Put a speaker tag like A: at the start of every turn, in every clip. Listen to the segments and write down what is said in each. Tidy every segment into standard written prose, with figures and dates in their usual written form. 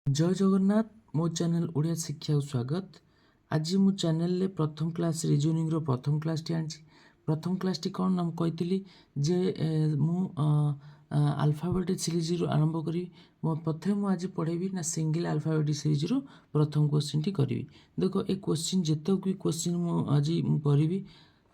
A: जय जगन्नाथ मो चैनल ओडिया शिक्षा स्वागत। आज मो चैनल प्रथम क्लास रिजनिंग रो प्रथम क्लास टी आनी। प्रथम क्लास टी कौन नाम कही जे मु अल्फाबेट सीरीज रू आरंभ करी। मो प्रथम आज पढ़ेबी ना सिंगल अल्फाबेट सीरीज रू प्रथम क्वेश्चन टी करी। देखो ए क्वेश्चन जिते भी क्वेश्चन मु आज करी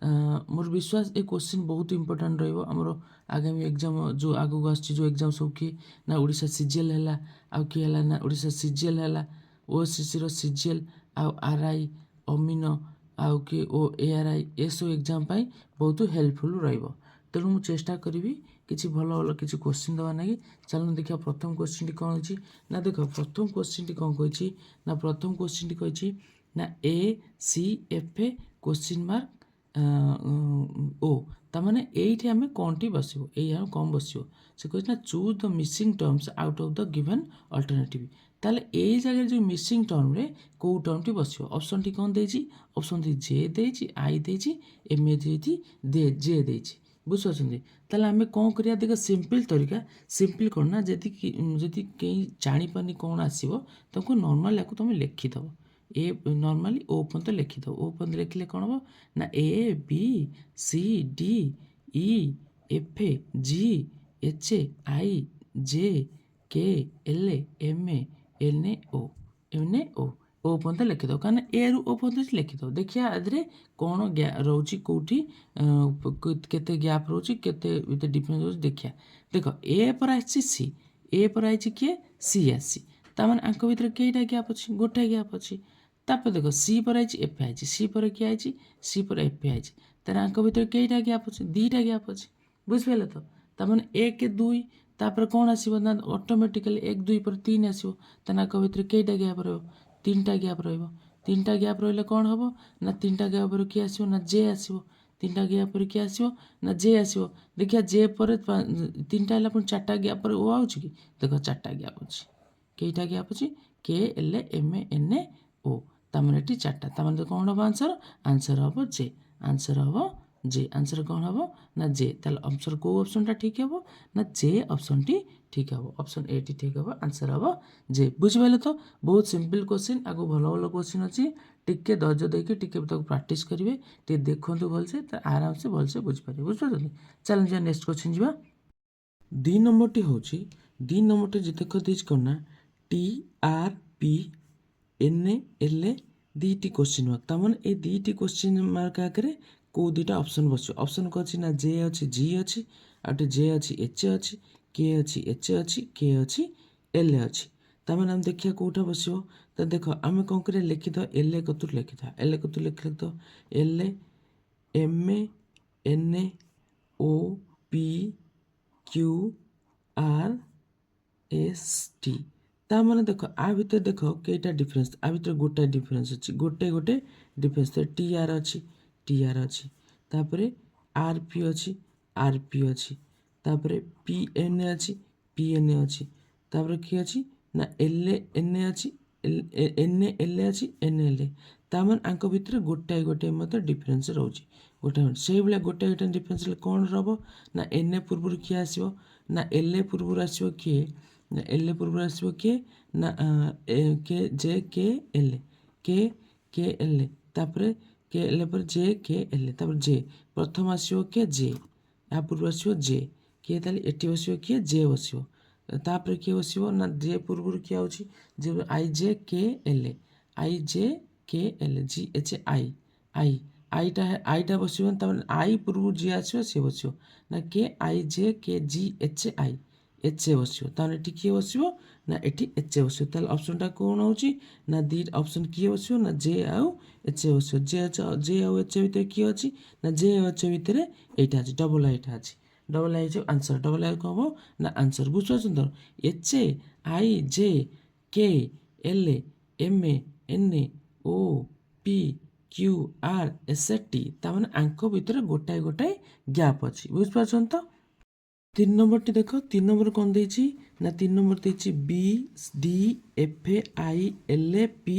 A: मोर विश्वास ए क्वेश्चन बहुत इंपोर्टेंट रहिबो हमरो आगामी एग्जाम जो आगु आछि जो एग्जाम सब की ना ओडिशा सीजीएल हैला आउ की हैला ना ओडिशा सीजीएल हैला ओसीसी रो सीजीएल आउ आरआई अमीनो आउ की ओ एआरआई ए सब एग्जाम पाई बहुत हेल्पफुल रहिबो। तेणु मु चेष्टा करिवि किछि भलो भलो किछि क्वेश्चन दवा नागी। चलो देखिया प्रथम क्वेश्चन टी कोन होछि ना। देखो प्रथम क्वेश्चन टी कोन कहिछि ना प्रथम क्वेश्चन टी कहिछि ना A C F A question mark ओ तामाने एठी आमे कोनटी बसिबो एई हम कम बसिबो से कहै ना choose the missing terms out of the given alternative. ताले एई जगह जो मिसिंग टर्म रे को टर्म टी बसिबो ऑप्शन टी कोन देछि ऑप्शन टी जे देछि आई देछि एम ए देछि दे जे देछि बुझछन्ती। ताले आमे कोन करिया देखो सिंपल तरीका सिंपल करना जति के जानि पानी कोन आसीबो तको नॉर्मल याको तुम लिखि दबो ए नॉर्मली ओ पर्यंत लिखि दो ओ पर्यंत लिखले कोन हो ना A B C D E F G H I J K L M N O O पर्यंत लिखि दो कारण ए रु ओ पर्यंत लिखि दो। देखिया आदरे कोन रोची कोठी केते गैप रोची केते विथ डिफरेंस रोची देखिया। देखो ए पर आछि सी ए पर आछि के सी आसी ता माने आंक भीतर केटा गैप अछि गोटा गैप अछि। तापर देखो सी पर आइछि एफ आइछि सी पर के आइछि सी पर एफ आइछि तार आंक भीतर केटा गैप अछि दीटा गैप अछि बुझ पेले तो ता माने 1 2 तापर कोन आसीबो ना ऑटोमेटिकली 1 2 पर 3 आसीबो तार आंक भीतर केटा गैप रहबो तीनटा गैप रहबो तीनटा गैप रहले कोन हबो ना तीनटा गैप पर के आसीबो ना जे आसीबो तीनटा गैप पर के आसीबो ना जे आसीबो। देखिया जे पर तीनटा हला पुन चारटा गैप पर ओ आउछि कि देखो चारटा गैप अछि केटा गैप अछि K L M N O तामाने टी चारटा तामाने कोन हबो आंसर आंसर हबो जे आंसर हबो जे आंसर कोन हबो ना जे ताले आंसर को ऑप्शन टा ठीक हबो ना जे ऑप्शन टी ठीक हबो ऑप्शन ए टी ठीक हबो आंसर हबो जे बुझ पाले तो बहुत सिंपल क्वेश्चन आगो भलो भलो क्वेश्चन अछि टिके धैर्य देके टिके तक प्रैक्टिस करिवे टे देखंतु भल से आराम से भल से बुझ पारे बुझ पाछन। चल जा नेक्स्ट क्वेश्चन जीवा। 2 नंबर टी होची 2 नंबर टी जते को दिस करना T R P N L दीटी क्वेश्चन मार्क तमन ए दीटी क्वेश्चन मार्क आकरे को दीटा ऑप्शन बसो ऑप्शन को अछि ना जे अछि जी अछि आटे जे अछि एच अछि के अछि एच अछि के अछि एल अछि तमन हम देखिया कोठा बसियो त देखो आमे कोन करे लिखि द एल कतुर लिखि द एल कतुर लिखि द L M N O P Q R S T ता माने देखो आ भीतर देखो केटा डिफरेंस आ भीतर गोटा डिफरेंस अछि गोटे गोटे डिफरेंस टी आर अछि तापरे आर पी अछि तापरे पी एन अछि तापरे की अछि ना एल एन अछि एन एल अछि एन एल ता माने आंक भीतर गोटाए गोटे मत डिफरेंस रहउची गोटा से बेला गोटे गोटे डिफरेंस कोन रहबो ना एन पूर्वरु की आसीबो ना एल पूर्वरु आसीबो की ना एल पूर्वरु आसीबो के ना के जे के एल तापरे के एल पर जे के एल तापर जे प्रथम आसीबो के जे आ पूर्व आसीबो जे के ताले एटी बसिबो के जे बसिबो तापर के बसिबो ना जे पूर्वरु की आउची जे आई J K L G H आई आईटा बसिबो तापर आई पूर्वरु जे आसीबो से बसिबो ना के आई जे के जी एच आई एच बसिबो ताने एटी के बसिबो ना एटी एच बसिबो ताले ऑप्शन टा कोन होची ना दी ऑप्शन की बसिबो ना जे आउ एच बसिबो जे आउ एच भीतर की अछि ना जे एच भीतर एटा अछि डबल आईटा अछि डबल आई जो आंसर डबल आई को हो ना आंसर बुझो सुंदर H I J K L M N O P Q R S T ता माने आंक भीतर गोटाए गोटाए गैप अछि बुझ पाछन तो। 3 नंबर टी देखो 3 नंबर कोन देछि ना 3 नंबर देछि B D F I L P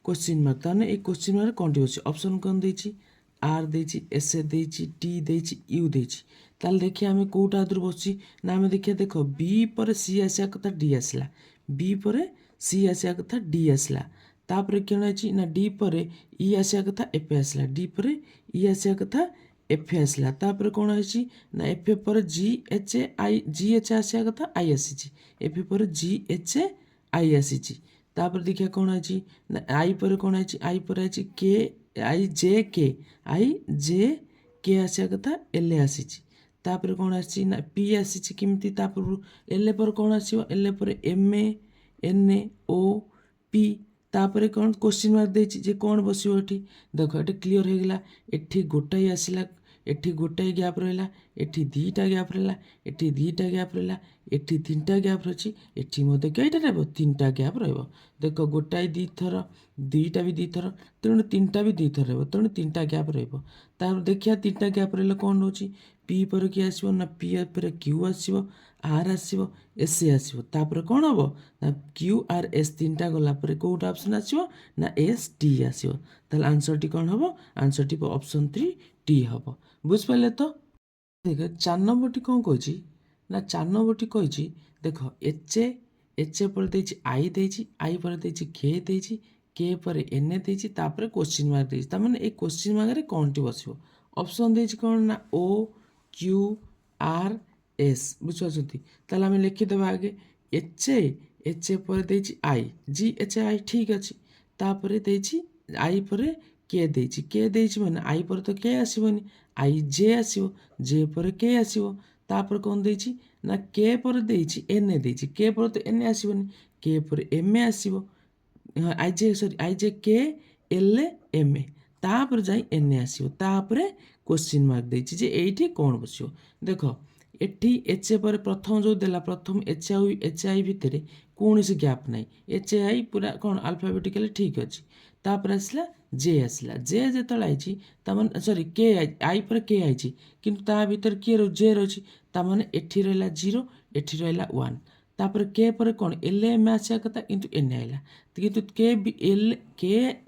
A: question mark ताने ए क्वेश्चन मार्क कोन टी अछि ऑप्शन कोन देछि आर देछि एस देछि टी देछि यू देछि ताले देखि हमें कोटा आदर बसछि ना हमें देखिया देखो बी पर सी आसिया कथा डी आसला बी पर सी आसिया कथा डी आसला तापर कौन है ना डी पर ई आसिया कथा एफ आसला डी पर ई आसिया कथा एफ आसला तापर कौन है ना एफ पर जी एच ए आसिया कथा आई आसी एफ पर जी एच ए आई आसी तापर देखिए कौन है ना आई पर कौन है आई पर है के आई जे के आसिया कथा एल आसी तापर कौन आसी ना पी आसी किमती तापर एल पर कौन आसो एल पर एम एन ओ पी तापर कौन क्वेश्चन मार्क देछि जे कौन बसियो एठी देखो एठी क्लियर हो गला एठी गोटाई आसिला एठी गोटाई गैप रहला एठी दीटा गैप रहला एठी दीटा गैप रहला एठी तीनटा गैप रछि एठी मते केइटा रहबो तीनटा गैप रहबो देखो गोटाई दी थर दीटा भी दी थर तेणु तीनटा भी दी थर रहबो तेणु तीनटा गैप रहबो तापर देखिया तीनटा गैप रहले कौन होछि पी पर कि आसीबो ना पी पर क्यू आसीबो आर आसीबो एस आसीबो तापर कौन हबो ना क्यू आर एस तीनटा गला पर कोउटा ऑप्शन आसीबो ना एस टी आसीबो ताले आंसर टी कौन हबो आंसर टी ऑप्शन 3 टी हबो बुझ पाले तो देख 4 नंबर टी कौन कहछि ना 4 नंबर टी कहछि देखो एच पर देछि आई देछि आई पर देछि के पर एन देछि तापर क्वेश्चन मार्क देछि त माने ए क्वेश्चन मार्क रे कोन टी बसिबो ऑप्शन देछि कोन ना ओ क्यू आर एस बुझछथि ताले हम लिखि देबा आगे एच पर देछि आई जी एच आई ठीक अछि तापर देछि आई पर के देछि माने आई पर तो के आसीबनी आई जे आसीबो जे पर के आसीबो तापर कौन देछि ना के पर देछि एन देछि के पर तो एन आसीबनी के पर एम आसीबो आई जे के एल एम तापर जाई एन आसीबो तापर क्वेश्चन मार्क देछि जे एठी कोन बसियो देखो एठी एच पर प्रथम जो देला प्रथम एच आई भितर कौन गैप ना एच आई पूरा कौन अल्फाबेटिकली ठीक अच्छी तापर आसला जे जेतल आई तामान सॉरी के आई पर के आई किंतु ता भीतर किए जे रही तामाने एठी रहला 0 एठी रहला 1 तापर के पर कौन एल एम आसिया कथा किंतु एन आइला किंतु के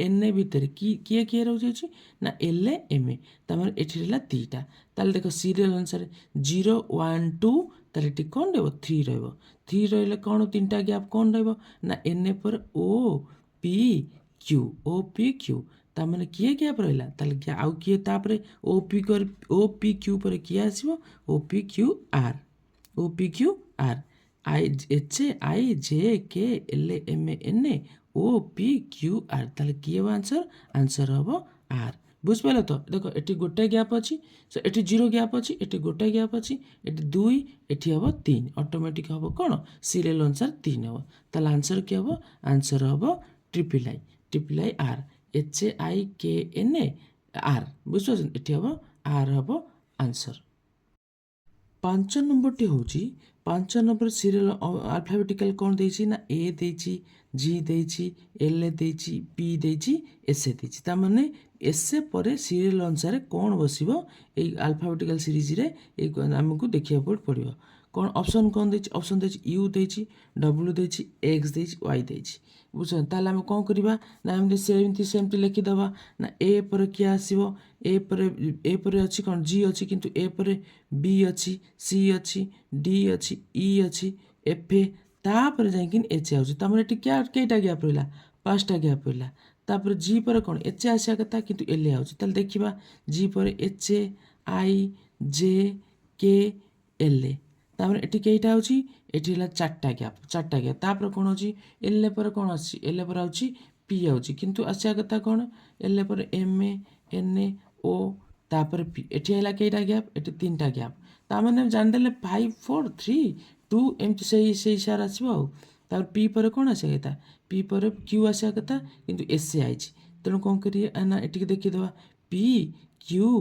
A: एन भीतर किए रही ना एल एम तामाने एठी रहला 3टा ताले देखो सीरियल अनुसार 0 1 2 ताले एठी कौन रहबो 3 रहबो 3 रहले कौन 3टा गैप कौन रहबो ना एन पर ओ पी क्यू तामाने किए गैप रहला ताले आउ किए तापरे ओ पी क्यू पर किए आसीबो O P Q R I H I J K L M N O P Q R ताले किए आंसर हबो आर बुझ पाइल तो देखो एटी गोटे गैप अच्छी सो एटी 0 गैप अच्छी एटी गोटे गैप अच्छी एटी 2 एटी हम 3 ऑटोमेटिक हम कौन सीरियल अनुसार 3 हम ताले आंसर के हम आंसर हम triple I R H I के एन आर बुझे ये हम आर हम आंसर 5 नंबर टी हूँ 5 नंबर सीरियल अल्फाबेटिकल कौन देछि ना ए देछि जी देछि एल देछि पी देछि एस देछि ता माने एस पर सीरियल अनुसार कौन बसिबो ए अल्फाबेटिकल सीरीज रे ए हमकु देखिया पड़िबो कौन ऑप्शन कौन देछि ऑप्शन देछि यू देछि डब्ल्यू देछि एक्स देछि वाई देछि बुझन ताले हम कौन करबा ना हम सेमती लिखि दबा ना ए पर क्या आसीबो ए पर अछि कौन जी अछि किंतु ए पर बी अछि सी अछि डी अछि ई अछि एफ तापर जाइकिन एच आउछि तामने एटी क्या केटा गैप रहला 5टा गैप रहला तापर जी पर कौन एच आसिया कथा किंतु एल आउछि ताले देखिबा जी पर H I J K L तापर एटी केटा आउछि एटी हला 4टा गैप तापर कौन अछि एल पर कौन अछि एल पर आउछि पी आउछि किंतु आसिया कथा कौन एल पर एम एन ओ तापर पी एटी हला केटा गैप एटी 3टा गैप ता माने जान देले 5 4 3 2 एमती सही सार आसीबो तापर पी पर कौन आसिया कथा पी पर क्यू आसिया कथा किंतु एस आइछि तेणु कौन करिए ना एटी देखि देबा पी क्यू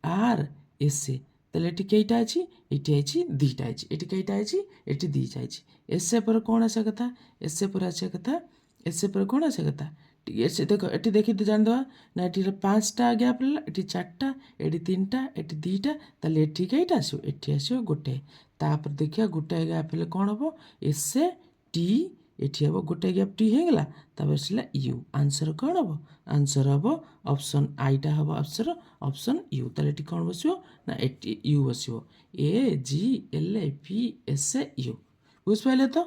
A: आर एस ताले एटी केटा अछि एटी आइछि दीटा आइछि एटी केटा आइछि एटी दीटा आइछि एस पर कौन आसिया कथा एस पर आसिया कथा एस पर कौन आसिया कथा एस देखो एटी देखि जान देबा ना एटी 5टा गैप रहला एटी 4टा एटी 3टा एटी 2टा ताले एटी केटा आसियो एटी आसियो गोटे तापर देखिया गोटे गैप हेले कौन हबो एस टी एटी हबो गोटे गैप टी हे गेला तापर आसिला यू आंसर कौन हबो आंसर हबो ऑप्शन आईटा हबो ऑप्शन यू ताले एटी कौन बसियो ना एटी यू बसियो A G L P S U बुझ पाइले तो।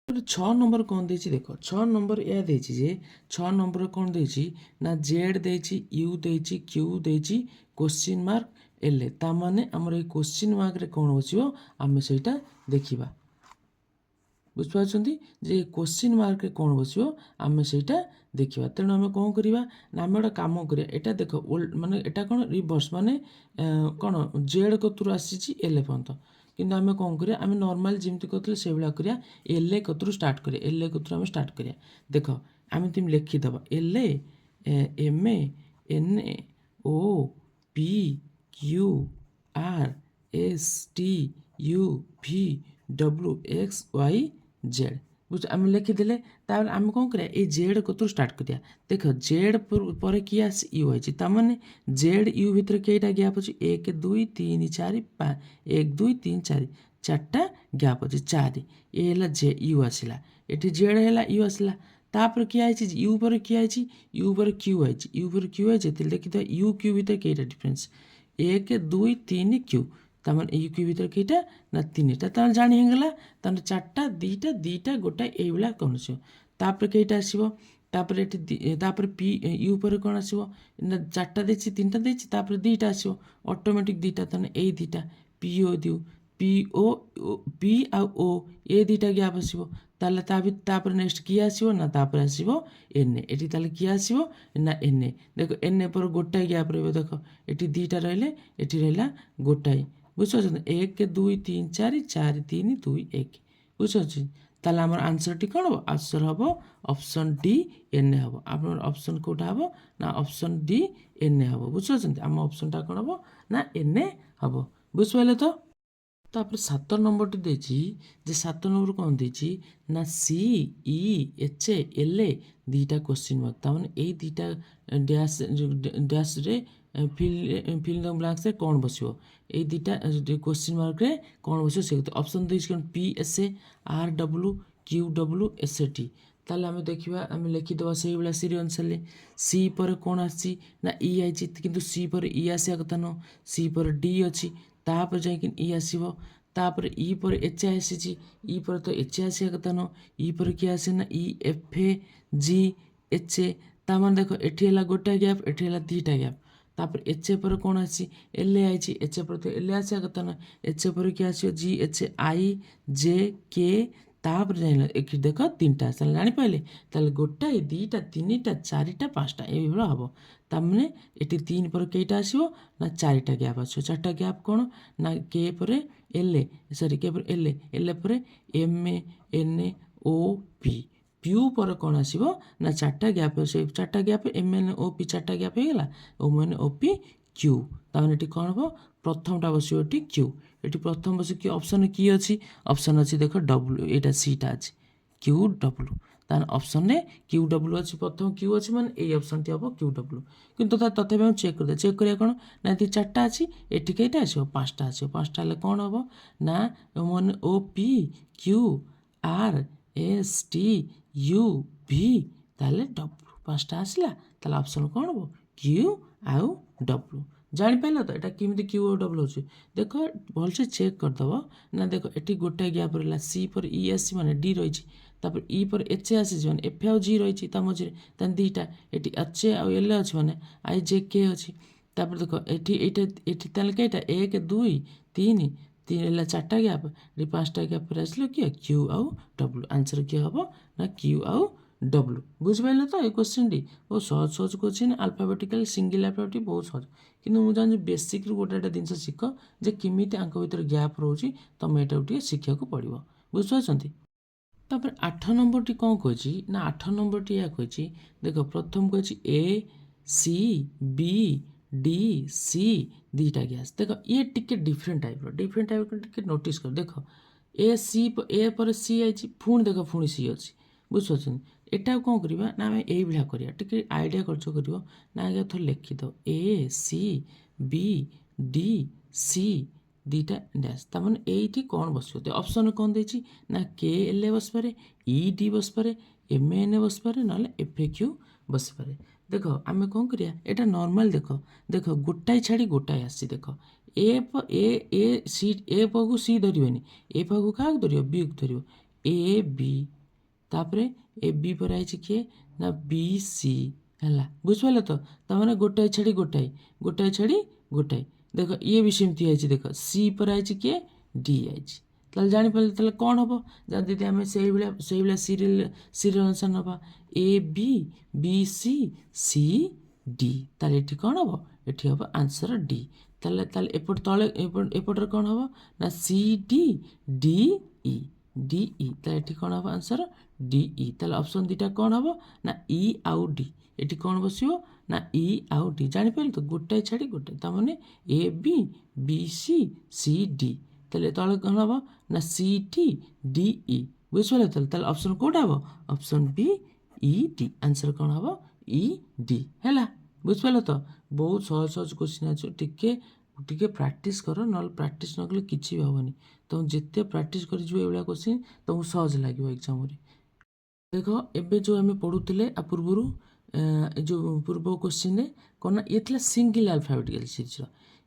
A: छः नंबर कौन देछि देख 6 नंबर या देछि जे 6 नंबर कौन देछि ना जेड देछि यू देछि क्यू देछि क्वेश्चन मार्क एल ता माने हमर ए क्वेश्चन मार्क रे कौन बसिबो आमे सेटा देखिबा बुझिपारुछन्ती जे क्वेश्चन मार्क रे कौन बसिबो आमे सेटा देखिबा तेणु आमे कौन करिबा ना आमे एटा काम करिया एटा देख माने एटा कौन रिवर्स माने कौन जेड कतुर आसीछि एल पर्यंत किंतु आमे कौन करिया आमे नॉर्मल जेमति करथले से भला करिया एल कतुर स्टार्ट करिया एल कतुर आमे स्टार्ट करिया देख आमे तुम लिखि दबा L M N O P Q R S T U V W X Y Z बुझ आम लिखिदेले तापर आम कौन करिया ए जेड कतुर स्टार्ट करिया देख जेड पर किए आस यू आई ताने जेड यू भितर कईटा गैप अच्छे 1 2 3 4 5 1 2 3 4 चार्टा गैप अच्छे 4 ये है जे यू आसला ये जेड है यू आसला तापर किए आई यू पर किए आई यू पर क्यू आई यू पर क्यू आई देखिए यू क्यू भितर कईटा डिफरेन्स 1 2 3 क्यू ताମାନେ यू क्यू भितर कईटा ना 3टा ताମାନେ जानी हेगला ताମାନେ 4टा 2टा 2टा गोटा एई भला कौनसी तापर कईटा आसीबो तापर एठी तापर पी यू पर कोन आसीबो ना 4टा देछि 3टा देछि तापर 2टा आसीबो ऑटोमेटिक 2टा ताने एई 2टा पी ओ दिउ पी ओ पी आ ओ ए 2टा गैप आसीबो ताले तापर नेक्स्ट की आसीबो ना तापर आसीबो एन एठी ताले की आसीबो ना एन देखो एन पर गोटा गैप रहबो देखो एठी 2टा रहले एठी रहला गोटाई बुझिपाରୁଛନ୍ତି 1 2 3 4 4 3 2 1 ବୁଝିପାରୁଛନ୍ତି ତାହେଲେ ଆମର ଆନ୍ସରଟି କ'ଣ ହେବ ଆନ୍ସର ହେବ ଅପସନ୍ ଡି ଏନ୍ ହେବ ଆପଣଙ୍କର ଅପସନ୍ କେଉଁଟା ହେବ ନା ଅପସନ୍ ଡି ଏନ୍ ହେବ ବୁଝିପାରୁଛନ୍ତି ଆମ ଅପସନ୍ଟା କ'ଣ ହେବ ନା ଏନ୍ ହେବ ବୁଝିପାରିଲେ ତ ତାପରେ 7 ନମ୍ବରଟି ଦେଇଛି ଯେ 7 ନମ୍ବର କ'ଣ ଦେଇଛି ନା ସି ଇ ଏଚ୍ ଏଲ୍ ଦୁଇଟା କ୍ୱେଶ୍ଚିନ୍ ମାର୍କ ତାମାନେ ଏଇ ଦୁଇଟା ଡ୍ୟାସ୍ରେ फिल द ब्लांक्स रे कौन बसिबो ए दुटा क्वेश्चन मार्क रे कौन बसिबो से ऑप्शन देछि कोन P S A R W Q W S T ताले हमें देखिबा हमें लिखि देबा सेही बेला सीरी अनुसार सी पर कौन आछि ना ई आइछि किंतु सी पर ई आसिया कथा न सी पर डी अछि तापर जाय कि ई आसीबो तापर ई पर एच आसीछि ई पर तो एच आसिया कथा न ई पर कि आसे ना E F A G H ता माने देखो एठी हला गोटा गैप एठी हला दुटा गैप तापर एच पर कौन आसी एल आई एच पर तो एल आसा कथा ना एच पर क्या आसो जी एच आई जे के तापर जान एक देख 3टा जानी पाइले ताले गोटाए 2टा 3टा 4टा 5टा ए भला हबो तामने एटी 3 पर केटा आसीबो ना 4टा गैप आसो 4टा गैप कोन ना के पर एल सॉरी के पर एल पर M N O P P पर कौन आसीबो ना 4टा गैप से 4टा gap M N O P 4टा गैप हो गला ओ मैंने ओ पी क्यू ताने एटी कौन हो प्रथमटा बसिबो एटी क्यू एटी प्रथम बसि कि ऑप्शन की अछि ऑप्शन अछि देखो डब्ल्यू एटा सीटा अछि क्यू डब्ल्यू ताने ऑप्शन ने क्यू डब्ल्यू अछि प्रथम क्यू अछि माने ए ऑप्शन टी हबो क्यू डब्ल्यू किंतु तथे हम चेक कर दे चेक करिया कोन ना ती 4टा अछि एटी केटा आछो 5टा आछो 5टा ले कोन हबो ना मन O P Q R S T U V ताले डब्ल्यू 5टा आसला ताले ऑप्शन कोन हबो क्यू आउ डब्ल्यू जानि पाइल तो एटा किमिति क्यू और डब्ल्यू अछि देखो भल से चेक कर दबो ना देखो एटी गोटा गैप रहला सी पर ई एस माने डी रही छि तापर ई पर एच आसी माने एफ आउ जी रही छि ता मझे तन दुटा एटी एच आउ एल अछि माने आई जे के अछि तापर देखो एटी एटी ताले केटा 1 2 3 3 एला 4टा गैप रे 5टा गैप पर आसलो कि क्यू आउ डब्ल्यू आंसर कि हबो ना क्यू आउ डब्ल्यू बुझिपाइल तो ये क्वेश्चन टी बहुत सहज सहज क्वेश्चन अल्फाबेटिकल सिंगल अल्फाबेटिक बहुत सहज कि मुझे बेसिक रू गोटे जिन शिख जे किमिति आंक भीतर गैप रोचे तुम ये टे शिखा को पड़ो बुझिपार तापर 8 नंबर टी कौन कही ना 8 नंबर टी या कही देख प्रथम कही ए सी बी डी सी दुटा गैस देख ये टिके डिफरेंट टाइप टिके नोटिस कर देख ए सी ए पर सी आई पुणी देख पुणी सी अच्छी बुझिपार एटा कौन करवा ना आम यही भाया करा टे आइडिया खर्च कर ना आगे थोड़ा लिखिद ए सी बी डी सी दुटा डैश ताने ये कौन बस ऑप्शन कौन देती ना के एल बस पारे ई डी बस पारे एम एन बस पारे ना एफ ए क्यू बस पारे देख आम कौन करिया एटा नॉर्मल देख गोटाए छाड़ी गोटाए आसी देख ए सी ए पाखु सी धरनी ए पाखु क्या धर बी को धर ए बी तापरे ए बी पर आई किए ना बी सी है बुझिपाल तो तमें गोटाए छाड़ी गोटाए छाड़ी गोटाए देख ये भी सेमती आई देख सी पर आई किए डी आई ताल जापारे कौन हम जब आम से भाया सीरियल आंसर नवा A B B C C D ताल ये कौन हम ये हम आंसर डी ताल एपट तले एपटर कौन हम ना C D D E D E ताल ये कौन हम आंसर डी ई ताल ऑप्शन दुटा कौन हम ना ई आउ डी ये कौन बस ना ई आउ डी जापारे तो गोटाए छाड़ी गोटाए तमें A B B C C D ताले तले कौन हम ना सी टी डी ई बुझिपारे ताल ऑप्शन कौटा हम option B E D answer कौन हम ई डी है बुझिपाल तो बहुत सहज सहज क्वेश्चन अच्छे टिके प्राक्ट कर ना प्राक्ट न कले किसी भी हेनी तुम जिते प्राक्ट कर क्वेश्चन तुमको सहज लगे एग्जाम देख एबे जो आम पढ़ुले पूर्वर जो पूर्व क्वेश्चन कौन ये थी सिंगल अल्फाबेटिकल सीरीज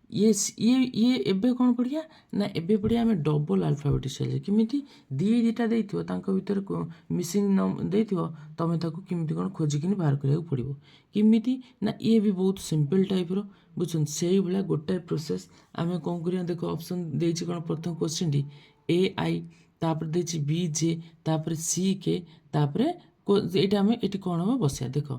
A: ये एबे कौन पढ़िया ना एबे पढ़िया आम डबल अल्फाबेटिक सीरीज किमी दीटा भर मिसिंग देथिबो तमें किमी कौन खोजिकी बाहर करा पड़ो किमी ना ये भी बहुत सिंपल टाइप बुझुन से भाया गोटाए प्रोसेस आम कौन करिया देख ऑप्शन देछि कौन प्रथम क्वेश्चन टी ए आई तापर देछि बी जे तापर सी के तापर ये आम ये कौन हम बसिया देख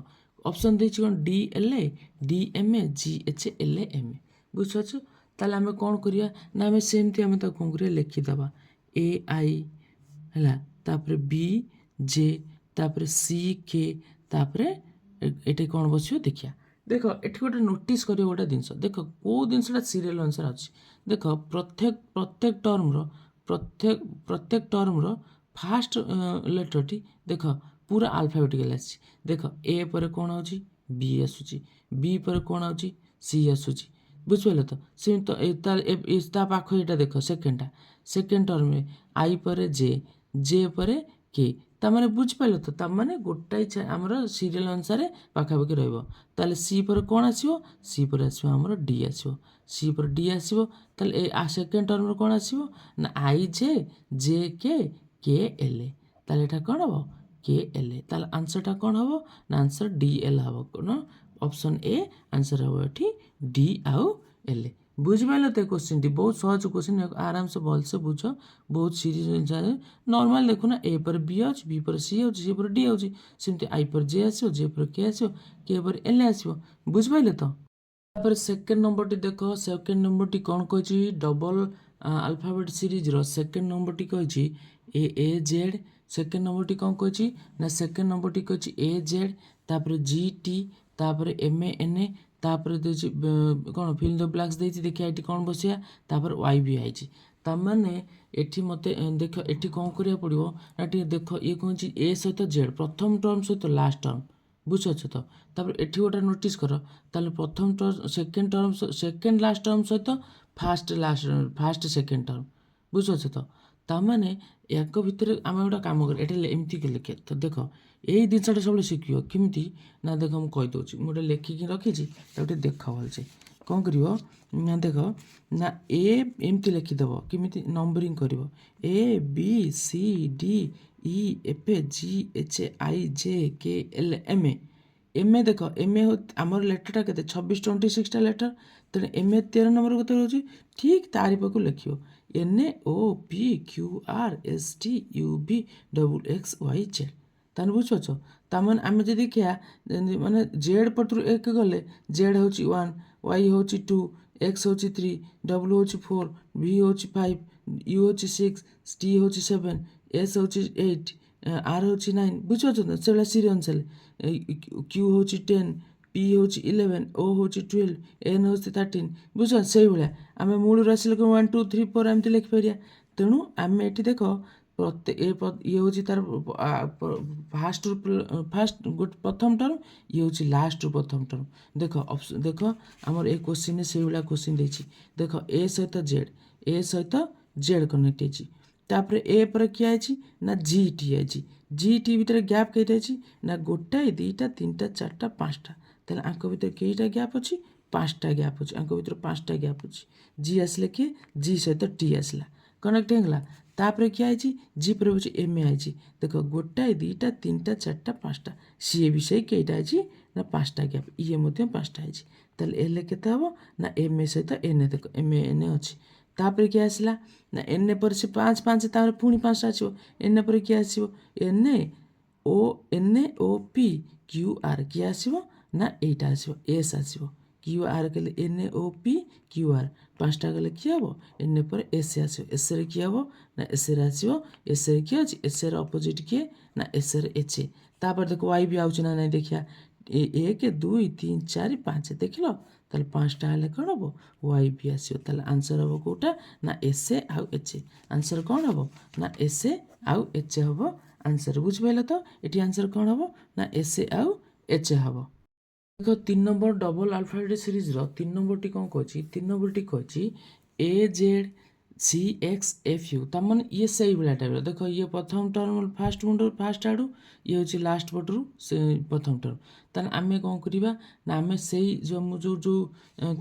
A: ऑप्शन देछि कौन D L A D M A G H L M A बुझुछु ताले आम कौन करिया ना आम सेमती आम कौन करिया लिखिदेवा ए आई है तापर बी जे तापर सी के तापर ये कौन बस देखिया देख ये गोटे नोटिस कर गोटे जिनस देख कौ जिनसा सीरियल आंसर अच्छी देख प्रत्येक टर्म फास्ट लेटर टी देख पूरा अल्फाबेटिकल आसी देख ए पर कौन आउची बी आसूची बी पर कौन आउची सी आसूची बुझिपाल तो सी तो पाख ये देख सेकेंड टर्म में आई पर जे पर के ताने बुझिपाल तो ताने गोटाए आमर सीरियल अनुसार पाखापाखि रही सी पर कौन आसो सी पर आसो आमर डी आसो सी पर डी आसो सेकेंड टर्म कौन आसो ना आई जे के एल ए ताले एटा कौन हम के एल ए ताले आंसरटा कौन हम ना आंसर डी एल हम कौन ऑप्शन ए आंसर हम ये डी आउ एल ए बुझिपाल तो क्वेश्चन टी बहुत सहज क्वेश्चन आराम से भल से बुझ बहुत सीरीज नॉर्मल देखुना ए पर बी अच्छी बी पर सी सी पर डी आउची सेमती आई पर जे आसो जे पर के पर एल आसो बुझिपाल तो तापर सेकेंड नंबर टी देख सेकेंड नंबर टी कौन कही डबल अल्फाबेट सीरीज रो सेकेंड नंबर टी कही ए जेड सेकेंड नंबर टी कौन कही ना सेकेंड नंबर टी कही ए जेड तापर जी टी तापर एम ए एन ए तापर कौन फिल द ब्लैक्स देती देखिए ये कौन बसिया तापर वाई भी आई ताने एठी मते देख एठी कौन करिया पड़ो ना देख ये कौन ए सहित जेड प्रथम टर्म सहित लास्ट टर्म बुझछ तो तापर एठी गोटा नोटिस कर ताले प्रथम टर्म सेकेंड लास्ट टर्म सहित फास्ट सेकेंड टर्म बुझछ तो ताने याक भितर आम गोटे कम कर एमती लिखे तो देख यही जिनसा सब शिखियो किमती ना देख मुझे कहीदे मुझे लिखिकी रखी देख भलसे कौन कर ना देख ना एमती लिखिदेव किमी नंबरिंग कर A B C D E F G H I J K L M ए देख एम ए आमर लेटरटा के 26-26 लेटर तेणु एम ए 13 नंबर कत रोचे ठीक तारी पाक लिख N A O P Q R S T U V double X Y Z ताने बुझुच ताने आम जो देखिया माने जेड पटू एक गले जेड हूँ 1 वाई हूँ 2 एक्स हूँ 3 डब्ल्यू हूँ 4 भी हूँ 5 यू हूँ 6 टी हूँ 7 एस हूँ 8 आर हूँ 9 बुझुच से भाई सीरी अनुसार क्यू हूँ 10 पी हूँ 11 ओ हूँ 12 एन हूँ 13 बुझ से भाया आम मूल आसिल 1 2 3 4 एमती लिखिपर तेणु आम ये देख प्रत्येक ये हूँ तार फास्ट गोटे प्रथम टर्म ये हूँ लास्ट प्रथम टर्म देख ऑप्शन देख आमर ए क्वेश्चन से भाया क्वेश्चन देछि देख ए सहित जेड कनेक्ट होपर ए पर किया ना G T I G T भितर गैप कई ना गोटाए 2टा 3टा 4टा 5टा तेल आंक भितर कईटा गैप अच्छी 5टा गैप अच्छी आंक भितर 5टा गैप अच्छी जी आसले किए जी सहित टी आसला कनेक्ट होगा तापर क्या आई जी पर हूँ एम ए आई देख गोटाए दुईटा तीन टा चार्टा पाँचटा सी भी से कईटा आई ना पाँचटा गैप ये पाँचटा आई ताल एल के हम ना एम ए सहित एन ए देख एम एन ए अच्छी तापर किए आसला ना एन ए पर से पाँच पाँच तापर पुणी पाँचटा आसो एन ए पर किए आसो N A O P Q R किए आसो ना एटा आसो एस आसो क्यू आर कले N A O P Q R पाँचटा गले किए हम एन ए पर एस आसो एस रे किए हम ना एस रे आसो एस रे किए अच्छे एस रे अपोजिट किए ना एस रे एच ए तापर देखो वाई भी आउच ना नहीं देखिया एक दुई तीन चार पाँच देख लो ताल पाँचटा हेल्ले कौन हम वाई भी आसो ताल आंसर हम कौटा ना एस ए आउ एच ए आंसर कौन हम ना एस ए आउ एच ए हम आंसर बुझिपाल तो ये आंसर कौन हम ना एस ए आउ एच ए हम देख 3 नंबर डबल अल्फाबेट सीरीज रो 3 नंबर टी कौन कहछि 3 नंबर टी कहछि A Z C X F U तमन ये सही वाला टाइप देख ये प्रथम टर्म फास्ट मुंड फास्ट आड़ू ये हूँ लास्ट पटरू से प्रथम टर्म ताल आम कौन करवा ना आम से जो जो जो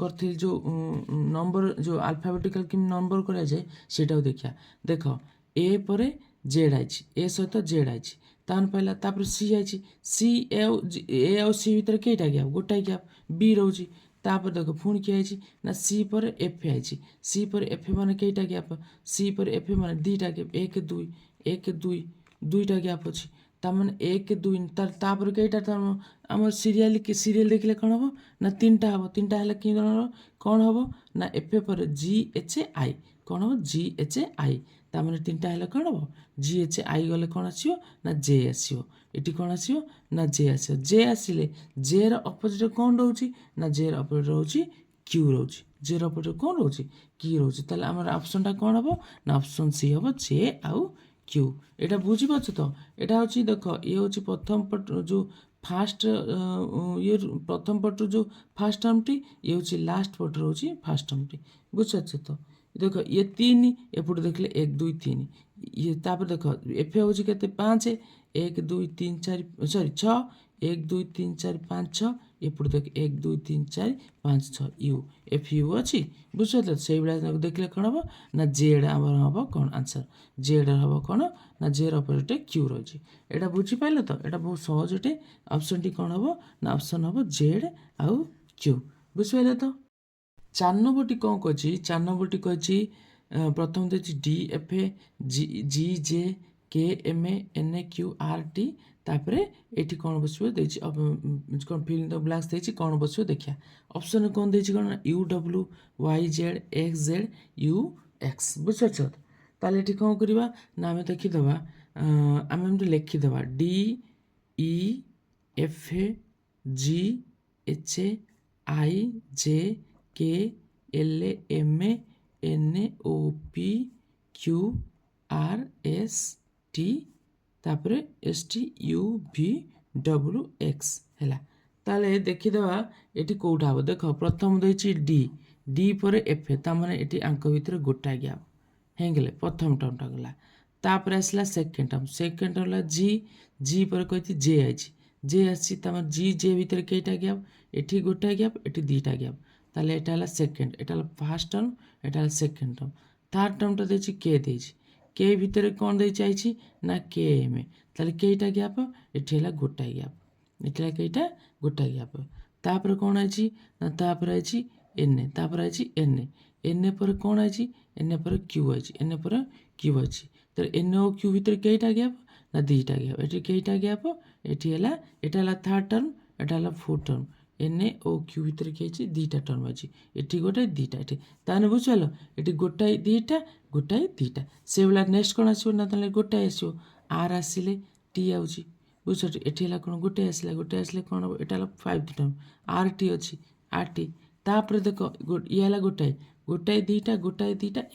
A: कर जो नंबर जो अल्फाबेटिकल कि नंबर कराए सेटा देखिया देख ए पर जेड आई ए सहित जेड आई तान पहला तापर सी आई सी ए आउ सी भितर कईटा गैप गोटाए गैप बी रोची तापर देख पुणी किए आई ना सी पर एफ आई सी पर एफ मान कईटा गैप सी पर एफ मान दुईटा गैप एक दुई दुईटा गैप अच्छी तार एक दुई तापर कईटा आम सीरियल देखले कौन हम ना तीन टा हम तीन टा हेल्ले कि कौन हम ना एफ पर जी एच आई कौन हम जी एच आई तार तीन टा हेल्ले कौन हम जी एच आई गले कौन आसो ना जे आसो ये कौन आसो ना जे आसो जे आसिले जे रपोजिट कौन रोचे ना जे रपोजिट रोचे क्यू रोचे जे रपोजिट कौन रोचे की रोचे ताल आम ऑप्शनटा कौन हम ना ऑप्शन सी हम जे आउ क्यू এটা বুঝিপারছ তো এটা হচ্ছে দেখো ইয়ে হচ্ছে প্রথম পট जो ফার্স্ট ইয়ে প্রথম পটর जो ফার্স্ট টার্মটি ইয়ে হচ্ছে লাস্ট পটর হচ্ছে ফার্স্ট টার্মটি বুঝতে তো দেখো ইয়ে তিন এপটে দেখলে এক দুই তিন ইয়ে তারপরে দেখো এফে হচ্ছে কেতে পাঁচ এক দুই তিন চার সরি ছ এক দুই তিন চার পাঁচ ছ এপটে দেখ এক দুই তিন চার পাঁচ ছ ইউ এফ ইউ ଅଛି ବୁଝିପାରିଲ ସେଇଭଳିଆ ଦେଖିଲେ କ'ଣ ହେବ ନା ଜେଡ୍ ଆମର ହେବ କ'ଣ ଆନ୍ସର୍ ଜେଡ୍ ହେବ କ'ଣ ନା ଜେର ଅପୋଜିଟ୍ କ୍ୟୁ ରହିଛି ଏଇଟା ବୁଝିପାରିଲ ତ ଏଇଟା ବହୁତ ସହଜ ଅଟେ ଅପସନ୍ଟି କ'ଣ ହେବ ନା ଅପସନ୍ ହେବ ଜେଡ୍ ଆଉ କ୍ୟୁ ବୁଝିପାରିଲ ତ 4 ନମ୍ବରଟି କ'ଣ କହିଛି 4 ନମ୍ବରଟି କହିଛି ପ୍ରଥମ ଦେଇଛି D F A G J K M A N A Q R T ତାପରେ ଏଠି କ'ଣ ବସିବ ଦେଇଛି କ'ଣ ଫିଲ୍ ଦ ବ୍ଲାକ୍ସ ଦେଇଛି କ'ଣ ବସିବ ଦେଖିବା ଅପସନ୍ରେ କ'ଣ ଦେଇଛି କ'ଣ ନା U W Y Z X Z U X ବୁଝିପାରୁଛ ତାହେଲେ ଏଠି କ'ଣ କରିବା ନା ଆମେ ଦେଖିଦେବା ଆମେ ଏମିତି ଲେଖିଦେବା D E F A G H A I J K L M A N A O P Q R S T तापरे S T U V W X है ताले देखीदेवा ये कौटा हम देख प्रथम देती डी डी पर एफ ए ताने ये आंक भितर गोटाए गैप हेंगले प्रथम टर्मटा गला तापर आसला सेकेंड टर्म जी जी पर कही जे आई जे आसी जी जे भितर कईटा गैप ये गोटाए गैप ये दुईटा गैप ताले एटा सेकेंड एटा फास्ट टर्म एटा सेकेंड टर्म थर्ड टर्मटा देती के देती के भितर कौन दे चाहिए ना के एम ए ताले कईटा गैप ये गोटाए गैप ये कईटा गोटाए गैप तापर कौन आई ना तापर आई एन ए तापर आई एन ए एन ए पर कौन आई एन ए पर क्यू आई एन ए पर क्यू आई तो एन ओ क्यू भितर कईटा गैप ना दुईटा गैप ये कईटा गैप ये थर्ड टर्म ये fourth term N A O Q भितर किए दुईटा टर्म अच्छी ये गोटाए दुईटा ये ताने बुझल ये गोटाए दुईटा से भाया नेक्स्ट कौन आसो ना गोटाए आसो आर आसिले टी आउची बुझ ये कौन गोटाए आसले कौन हम यहाँ 5 टर्म आर टी अच्छी आर टी तापर देख ये गोटाए दुईटा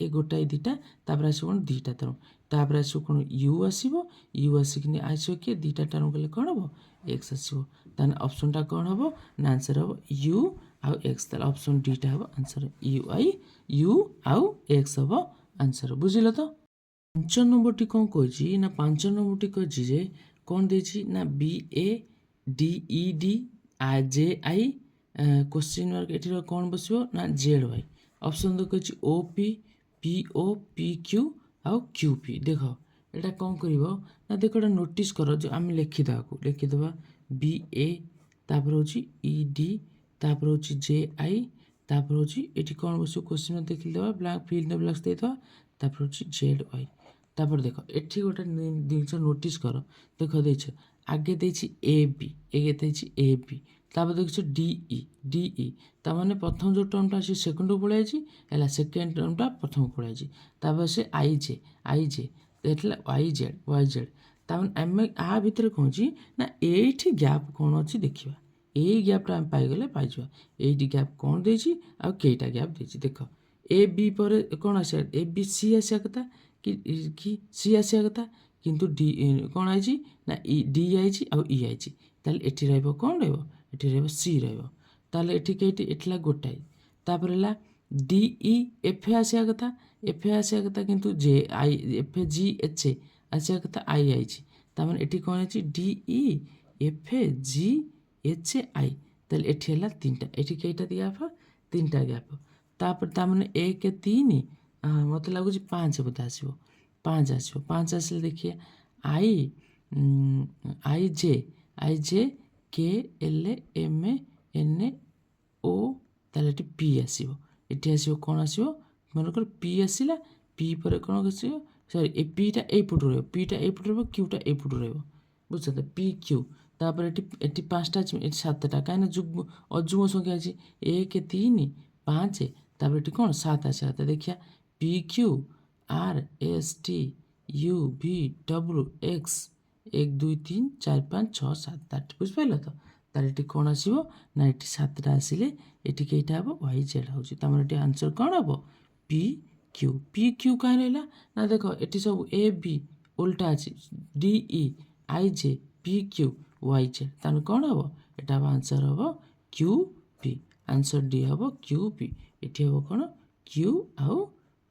A: ये गोटाए दुईटा तापर आसो कौन दुईटा टर्म तापर आसो कौन यू आसिक आसो किए दुईटा टर्म गले कौन हम एक्स आसो ताने ऑप्शनटा कौन हम ना आंसर हम यू आउ एक्स ताले ऑप्शन डीटा हम आंसर यू आउ एक्स हम आंसर बुझिल तो 5 नंबरटी कौन कही ना 5 नंबरटी कही जे कौन देछि ना B A D E D I J I question mark ये कौन बस ना जेड वाई ऑप्शन तो कही O P P O P Q आउ क्यू पी देख एटा कौन करिवो ना देख एटा नोटिस कर जो आम लिखिदेवा बी ए तापर होची ई डी तापर होची जे आई तापर होची एटी कौन बस क्वेश्चन देख देवा blank fill in the blanks देवा तापर होची जेड वाई तापर देख एठी गोटे जिनिस नोटिस कर देख देछ आगे देछि ए बी आगे देछि ए बी तापर देखछ डी ई तामाने प्रथम जो टर्मटा से सेकंड को पळाइ छि हला सेकंड टर्मटा प्रथम को पळाइ छि तापर से आई जे देखला वाई जेड तामान एम आ भितर कोन छि ना एठी गैप कोन अछि देखिबा ए गैपटा हम पाइ गले पाइ जवा एठी गैप कोन देछि आ केटा गैप देछि देख ए बी पर कोन आसे ए बी सी आसे कथा कि सी आसे कथा किंतु डी कोन आइ छि ना ई डी आइ छि आ ई आइ छि ताले एठी रहबो कोन रहबो एठी रहबो सी रहबो ताले एठी केटी एठला गोटाई तापर हला डी ई एफ आसे कथा किंतु जे आई एफ जी एच आसे कथा आई आई छि तामान एठी कोन अछि D E F G H आई ताले एठी हला तीनटा एठी केटा दियाफा तीनटा गैप तापर तामाने 1 3 मते लागु 5 बता आसीबो 5 आसीबो 5 आसीले देखिए आई J K L M N ओ ताले एठी पी आसीबो एठी आसीबो कोन आसीबो मनकर पी आसीला पी पर कोन आसीबो सॉरी ए पी टा ए पुट रहबो पी टा ए पुट रहबो क्यू टा ए पुट रहबो बुझछत पी क्यू तापर एठी पांचटा एठी सातटा काइना जुग अजुग संख्या अछि 1 3 5 तापर एठी कोन 7 आसे आता देखिया P Q R S T you V W x 1 2 3 4 5 6 7 8 बुझ पाइलो तो तार एठी कोन आसीबो ना एठी 7टा आसीले एठी केटा हबो वाई जेड होची तमर एठी आंसर कोन हबो पी क्यू काहे रहला ना देखो एठी सब ए बी उल्टा अछि D E I J P Q Y Z तान कोन हबो एटा आंसर हबो क्यू पी आंसर डी हबो क्यू पी एठी हबो कोन क्यू आउ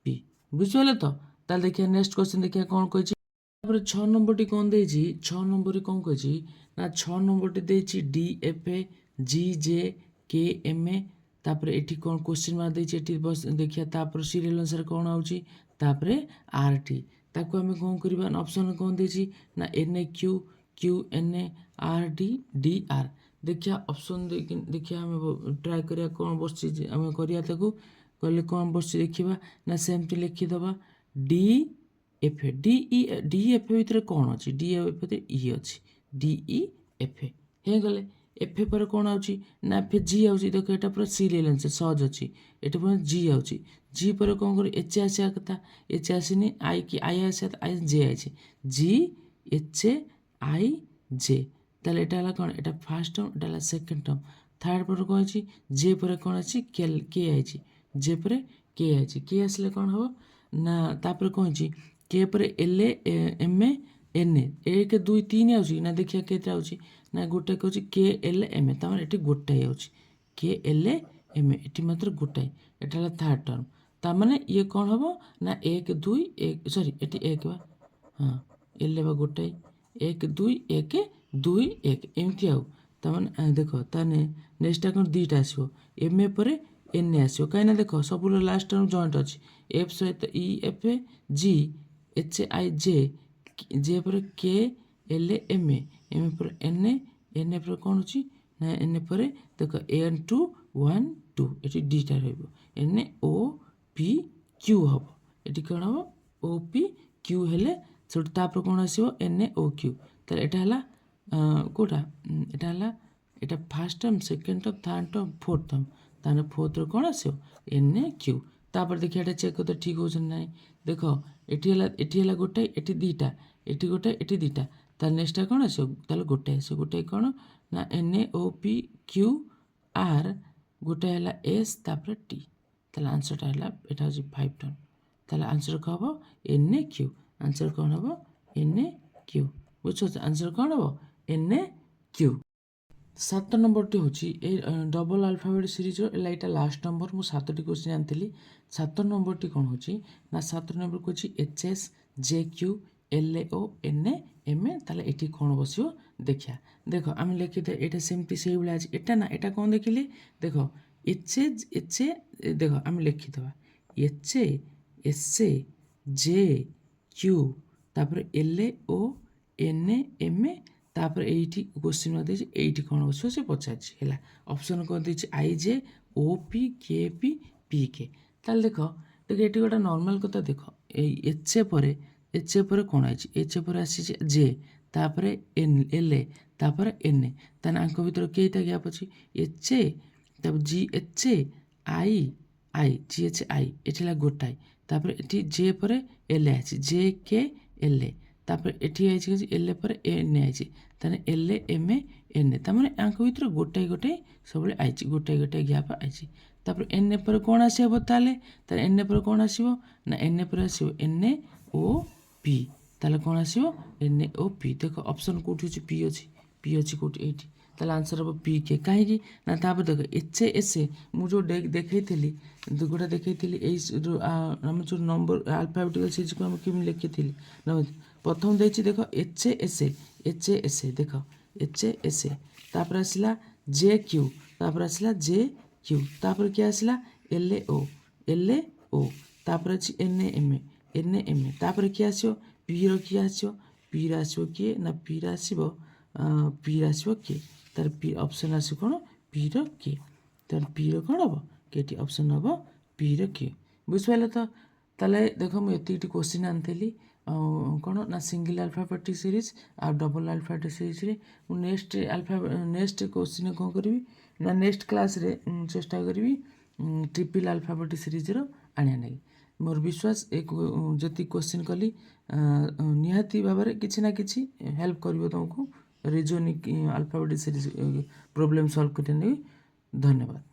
A: पी बुझले तो ताल देखिया नेक्स्ट क्वेश्चन देखिया कोन कहछि तापर 6 नंबर टी कोन देछि 6 नंबर रे कोन कहछि ना 6 नंबर टी देछि D F G J K M A तापर एठी कोन क्वेश्चन मार देछि एठी बस देखिया तापर सीरियल आंसर कोन आउछि तापर आर टी ताको हमें कोन करबा ऑप्शन कोन देछि ना N A Q N A R D D R देखिया ऑप्शन देखिया हम ट्राई करिया कोन बसछि हम करिया ताको कहले कोन बसछि देखिबा ना सेमति लिखि दबा डी एफ डी एफ भितर कोन अछि डी एफ भितर ई अछि डी ई एफ हे गले एफ पर कोन आउछि ना एफ जी आउछि देखो एटा पूरा सीरियल आंसर सहज अछि एटा पूरा जी आउछि जी पर कोन कर एच आसे कथा एच आसीनी आई की आई आसे आई जे आछि जी एच आई जे ताले एटा हला कोन एटा फर्स्ट टर्म एटा हला सेकंड टर्म थर्ड पर कोन अछि जे पर कोन अछि के आछि जे पर के आछि के आसले कोन हो ना तापर कोन अछि के पर एल एम एन 1 2 3 आउछि ना देखिया केटा आउछि ना गोटे कहछि के एल एम तापर एठी गोटे आउछि के एल एम एठी मात्र गोटे एटा हला थर्ड टर्म ता माने ये कोन हबो ना 1 2 1 सॉरी एठी 1 बा हां एल बा गोटे 1 2 1 2 1 एमती आउ ता माने देखो ताने नेक्स्ट कोन दीटा आसीबो एम ए पर एन आसीबो काइना देखो सबुलो लास्ट टर्म जॉइंट अछि एफ सहित ई एफ जी एच आई जे पर के एल एम पर एन पर कोन अछि ना एन पर देखो एन 2 1 2 एटी डीटा रहबो एन ओ पी क्यू हबो एटी कोन हबो ओ पी क्यू हेले छोट तापर कोन आसीबो एन ओ क्यू त एटा हला कोटा एटा हला एटा first term second term third term fourth term ताने फोर्थ रो कोन आसीबो एन क्यू तापर देखिया एटा चेक करते ठीक होछ नै देखो एठी हला गोटे एठी दीटा एठी गोटे एठी दीटा ता नेक्स्ट कोन आसीबो ताले गोटे कोन ना N O P Q R गोटे हला एस तापर टी ताले आंसर हला एटा होछि 5 टर्म ताले आंसर को हबो एन क्यू आंसर कोन हबो एन क्यू बुझछो आंसर कोन हबो एन क्यू 7 नंबर टी होछि ए डबल अल्फाबेट सीरीज रो एटा लास्ट नंबर मु 7 टी क्वेश्चन जानथिली 7 नंबर टी कोन होछि ना 7 नंबर को होछि H S J Q L O N M ताले एटी कोन बसियो देखिया देखो हम लिखि दे एटा सिम्पली सेही बला अछि एटा ना एटा कोन देखिले देखो एच देखो हम लिखि दबा H S A J Q तापर L A O N A M A तापर एइठी क्वेश्चन में देछि एइठी कोन बसियो से पचारछि हैला ऑप्शन को देछि आई जे ओ पी के पी पी के ताल देखो देखो एठी गोटा नॉर्मल कथा देखो एच ए परे कोन आइछि एच ए परे आसी जे तापर एन एल ए तापर एन ए तान आंक भीतर केइटा गैप अछि एच ए तापर जी H A I I ji H आई एठी ला गोटाई तापर एठी जे परे एल ए आछि जे के एल ए तापर एठी आइछि कि एल ए परे एन ए आइछि ताने L A M A N A तामाने आंक भीतर गोटाई सबले आइछि गोटाई गैप आइछि तापर एन ए परे कोन आसीबो ताले ताले एन ए परे कोन आसीबो ना एन ए परे आसीबो एन ए ओ पी ताले कोन आसीबो एन ए ओ पी देखो ऑप्शन कोठी अछि पी अछि कोठी एठी ताले आंसर हो पी के काहे कि ना तापर देखो एच एस ए मु जो देखैथिली दुगोटा देखैथिली एई हम जो नंबर अल्फाबेटिकल सीरीज को हम किम लिखिथिली प्रथम देछि देखो एच एस ए देखो एच एस ए तापर आसिला जे क्यू तापर आसिला जे क्यू तापर क्या आसिला एल ए ओ तापर अछि एन ए एम ए तापर क्या आसियो पी रो क्या आसियो पी रा आसियो के ना पी रा आसियो के तार पी ऑप्शन आसी कोन पी रो के तार पी रो कोन हबो केटी ऑप्शन हबो पी रो के बुझिपाले तो ताले देखो मु एतिटी क्वेश्चन आनथेली कोन ना सिंगल अल्फाबेटिक सीरीज आ डबल अल्फाबेटिक सीरीज रे मु नेक्स्ट क्वेश्चन को करबी ना नेक्स्ट क्लास रे चेष्टा करबी ट्रिपल अल्फाबेटिक सीरीज रो आनिया नै मोर विश्वास एक जति क्वेश्चन कली निहाती भाबरे किछि ना किछि हेल्प करबो तुमको reasoning alphabetic series problem solve करने धन्यवाद।